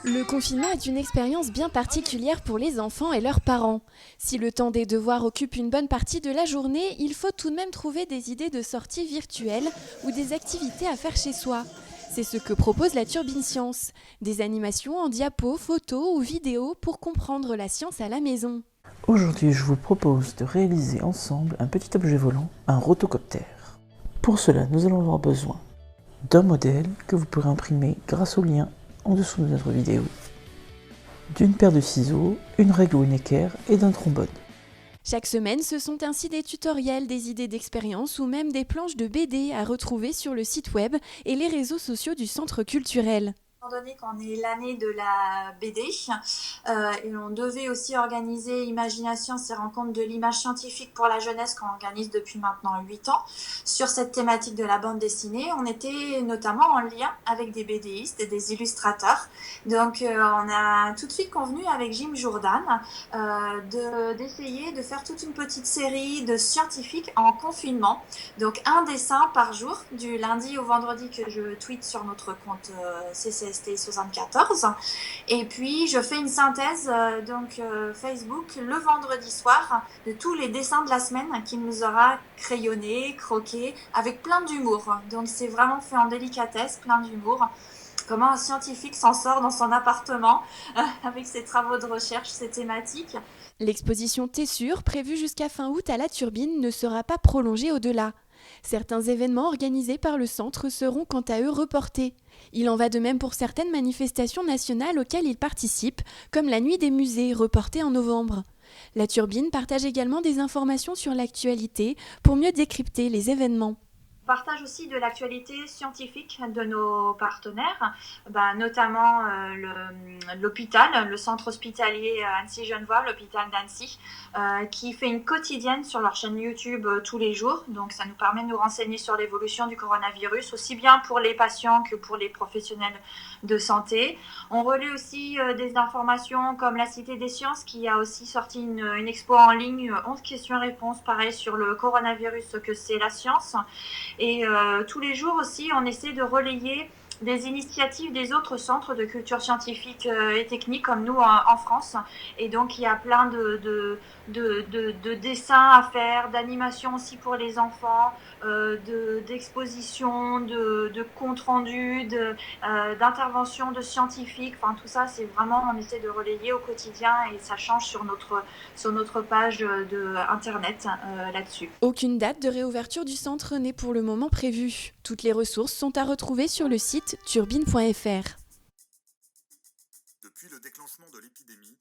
Le confinement est une expérience bien particulière pour les enfants et leurs parents. Si le temps des devoirs occupe une bonne partie de la journée, il faut tout de même trouver des idées de sorties virtuelles ou des activités à faire chez soi. C'est ce que propose la Turbine Science, des animations en diapo, photos ou vidéos pour comprendre la science à la maison. Aujourd'hui, je vous propose de réaliser ensemble un petit objet volant, un rotocoptère. Pour cela, nous allons avoir besoin d'un modèle que vous pourrez imprimer grâce au lien en dessous de notre vidéo, d'une paire de ciseaux, une règle ou une équerre et d'un trombone. Chaque semaine, ce sont ainsi des tutoriels, des idées d'expérience ou même des planches de BD à retrouver sur le site web et les réseaux sociaux du centre culturel. Étant donné qu'on est l'année de la BD et on devait aussi organiser Imagination, ces rencontres de l'image scientifique pour la jeunesse qu'on organise depuis maintenant 8 ans sur cette thématique de la bande dessinée. On était notamment en lien avec des BDistes et des illustrateurs. Donc on a tout de suite convenu avec Jim Jourdan d'essayer de faire toute une petite série de scientifiques en confinement. Donc un dessin par jour du lundi au vendredi que je tweete sur notre compte CCST 74 et puis je fais une synthèse Facebook le vendredi soir de tous les dessins de la semaine qu'il nous aura crayonnés, croqués avec plein d'humour. Donc c'est vraiment fait en délicatesse, plein d'humour. Comment un scientifique s'en sort dans son appartement avec ses travaux de recherche, ses thématiques. L'exposition Tessure, prévue jusqu'à fin août à la Turbine, ne sera pas prolongée au-delà. Certains événements organisés par le centre seront quant à eux reportés. Il en va de même pour certaines manifestations nationales auxquelles il participe, comme la Nuit des musées, reportée en novembre. La Turbine partage également des informations sur l'actualité pour mieux décrypter les événements. On partage aussi de l'actualité scientifique de nos partenaires, notamment l'hôpital, le centre hospitalier Annecy-Genevois, l'hôpital d'Annecy, qui fait une quotidienne sur leur chaîne YouTube tous les jours. Donc ça nous permet de nous renseigner sur l'évolution du coronavirus, aussi bien pour les patients que pour les professionnels de santé. On relaie aussi des informations comme la Cité des Sciences qui a aussi sorti une expo en ligne, 11 questions-réponses, pareil, sur le coronavirus, ce que c'est la science. Et tous les jours aussi, on essaie de relayer des initiatives des autres centres de culture scientifique et technique comme nous en France. Et donc, il y a plein de dessins à faire, d'animations aussi pour les enfants, d'expositions, de comptes rendus, d'interventions de scientifiques. Enfin, tout ça, c'est vraiment, on essaie de relayer au quotidien et ça change sur notre page Internet là-dessus. Aucune date de réouverture du centre n'est pour le moment prévue. Toutes les ressources sont à retrouver sur le site turbine.fr. Depuis le déclenchement de l'épidémie,